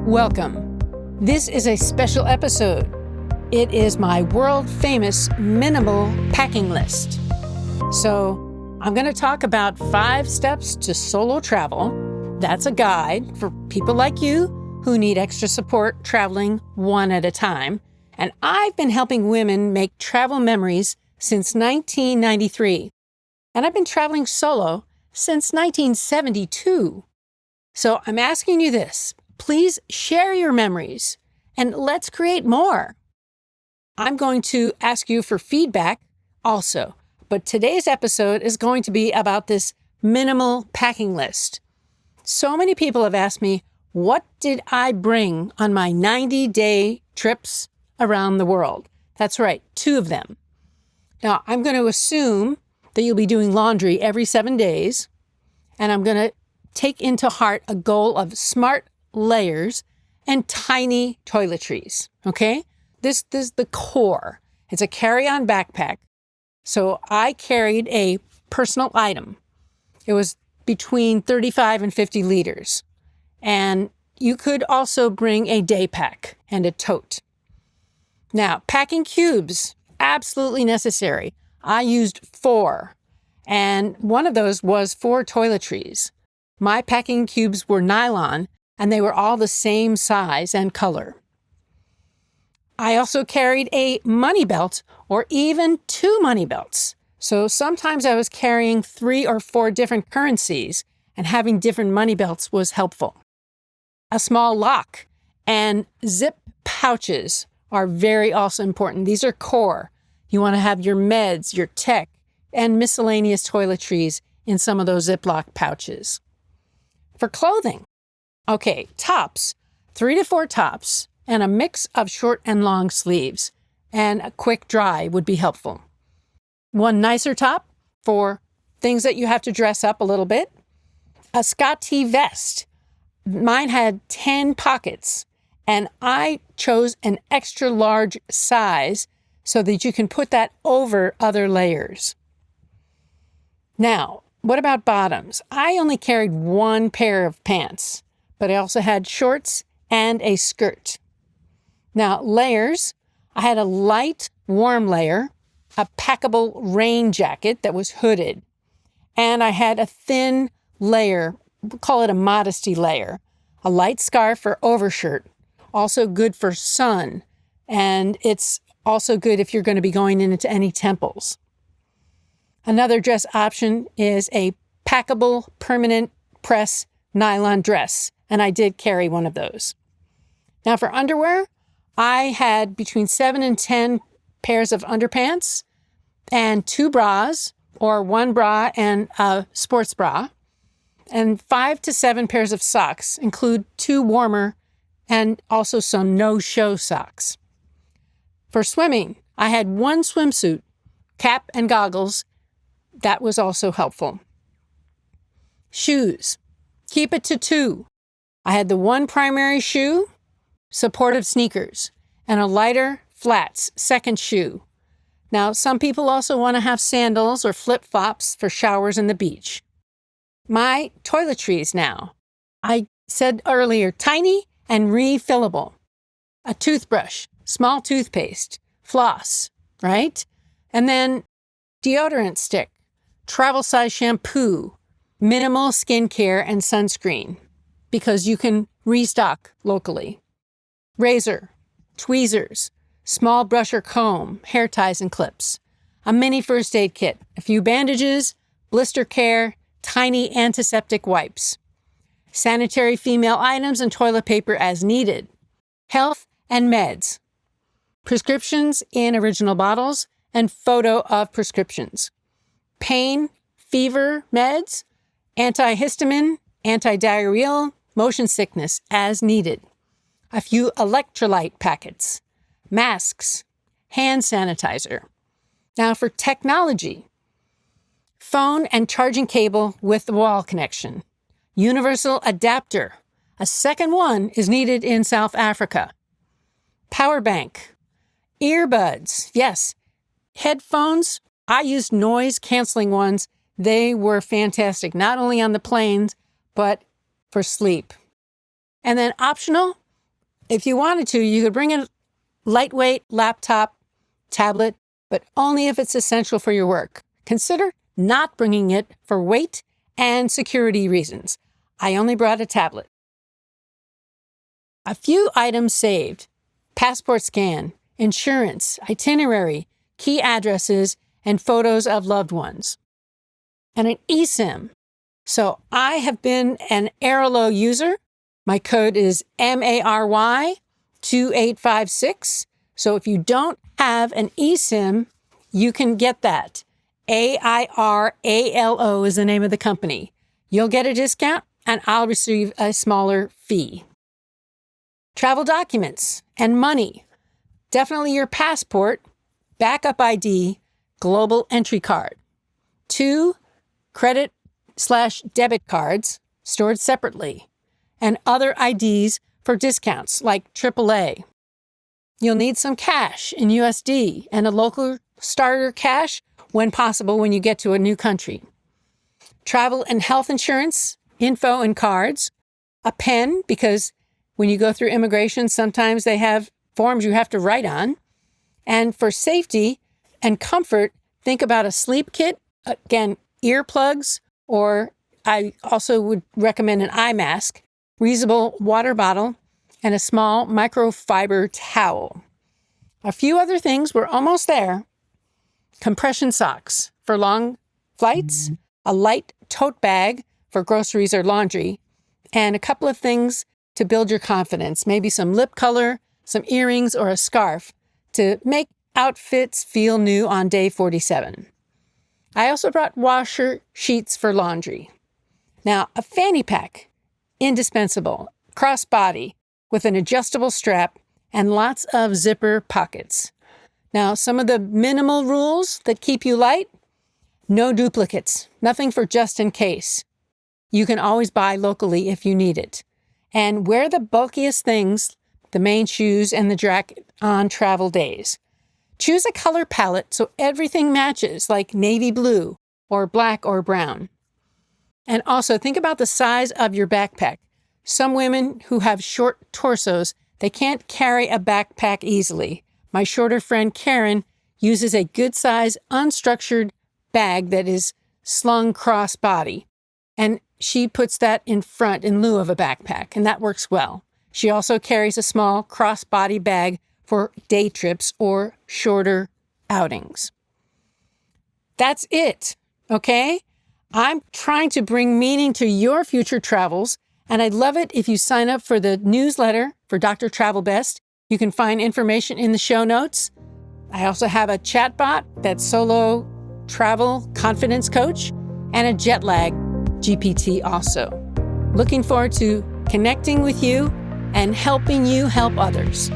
Welcome. This is a special episode. It is my world-famous minimal packing list. So I'm going to talk about 5 steps to solo travel. That's a guide for people like you who need extra support traveling one at a time. And I've been helping women make travel memories since 1993. And I've been traveling solo since 1972. So I'm asking you this. Please share your memories and let's create more. I'm going to ask you for feedback also, but today's episode is going to be about this minimal packing list. So many people have asked me, what did I bring on my 90-day trips around the world? That's right, 2 of them. Now, I'm going to assume that you'll be doing laundry every 7 days, and I'm going to take into heart a goal of smart layers and tiny toiletries, okay? This is the core. It's a carry-on backpack. So I carried a personal item. It was between 35 and 50 liters. And you could also bring a daypack and a tote. Now, packing cubes, absolutely necessary. I used 4, and one of those was 4 toiletries. My packing cubes were nylon, and they were all the same size and color. I also carried a money belt or even 2 money belts. So sometimes I was carrying 3 or 4 different currencies, and having different money belts was helpful. A small lock and zip pouches are very also important. These are core. You want to have your meds, your tech, and miscellaneous toiletries in some of those Ziploc pouches. For clothing, okay, tops, 3 to 4 tops, and a mix of short and long sleeves, and a quick dry would be helpful. 1 nicer top for things that you have to dress up a little bit. A Scot-T vest. Mine had 10 pockets, and I chose an extra large size so that you can put that over other layers. Now, what about bottoms? I only carried 1 pair of pants, but I also had shorts and a skirt. Now, layers, I had a light, warm layer, a packable rain jacket that was hooded, and I had a thin layer, we'll call it a modesty layer, a light scarf or overshirt, also good for sun, and it's also good if you're going to be going into any temples. Another dress option is a packable permanent press nylon dress, and I did carry one of those. Now for underwear, I had between 7 and 10 pairs of underpants and 2 bras, or 1 bra and a sports bra, and 5 to 7 pairs of socks, include 2 warmer and also some no-show socks. For swimming, I had 1 swimsuit, cap and goggles. That was also helpful. Shoes, keep it to 2. I had the 1 primary shoe, supportive sneakers, and a lighter flats second shoe. Now, some people also want to have sandals or flip-flops for showers in the beach. My toiletries now, I said earlier, tiny and refillable. A toothbrush, small toothpaste, floss, right? And then deodorant stick, travel size shampoo, minimal skincare and sunscreen, because you can restock locally. Razor, tweezers, small brush or comb, hair ties and clips, a mini first aid kit, a few bandages, blister care, tiny antiseptic wipes, sanitary female items and toilet paper as needed, health and meds, prescriptions in original bottles, and photo of prescriptions, pain, fever meds, antihistamine, antidiarrheal, motion sickness as needed, a few electrolyte packets, masks, hand sanitizer. Now for technology, phone and charging cable with wall connection, universal adapter. A second one is needed in South Africa. Power bank, earbuds, yes, headphones. I used noise canceling ones. They were fantastic, not only on the planes, but for sleep. And then optional, If you wanted to, you could bring a lightweight laptop, tablet, but only if it's essential for your work. Consider not bringing it for weight and security reasons. I only brought a tablet. A few items saved: passport scan, insurance, itinerary, key addresses, and photos of loved ones. And an eSIM. So I have been an Airalo user. My code is MARY2856. So if you don't have an eSIM, you can get that. AIRALO is the name of the company. You'll get a discount and I'll receive a smaller fee. Travel documents and money. Definitely your passport, backup ID, global entry card. 2 credit/debit cards stored separately, and other IDs for discounts like AAA. You'll need some cash in USD and a local starter cash when possible when you get to a new country. Travel and health insurance, info and cards, a pen, because when you go through immigration, sometimes they have forms you have to write on. And for safety and comfort, think about a sleep kit, again, earplugs, or I also would recommend an eye mask, reusable water bottle, and a small microfiber towel. A few other things, we're almost there. Compression socks for long flights, a light tote bag for groceries or laundry, and a couple of things to build your confidence, maybe some lip color, some earrings, or a scarf to make outfits feel new on day 47. I also brought washer sheets for laundry. Now, a fanny pack, indispensable, crossbody with an adjustable strap and lots of zipper pockets. Now, some of the minimal rules that keep you light: no duplicates, nothing for just in case. You can always buy locally if you need it. And wear the bulkiest things, the main shoes and the jacket, on travel days. Choose a color palette so everything matches, like navy blue or black or brown. And also think about the size of your backpack. Some women who have short torsos, they can't carry a backpack easily. My shorter friend Karen uses a good size unstructured bag that is slung cross-body. And she puts that in front in lieu of a backpack, and that works well. She also carries a small cross-body bag for day trips or shorter outings. That's it, okay? I'm trying to bring meaning to your future travels, and I'd love it if you sign up for the newsletter for Dr. Travelbest. You can find information in the show notes. I also have a chatbot that's solo travel confidence coach and a jet lag GPT also. Looking forward to connecting with you and helping you help others.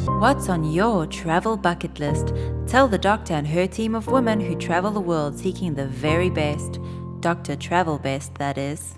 What's on your travel bucket list? Tell the doctor and her team of women who travel the world seeking the very best. Dr. Travelbest, that is.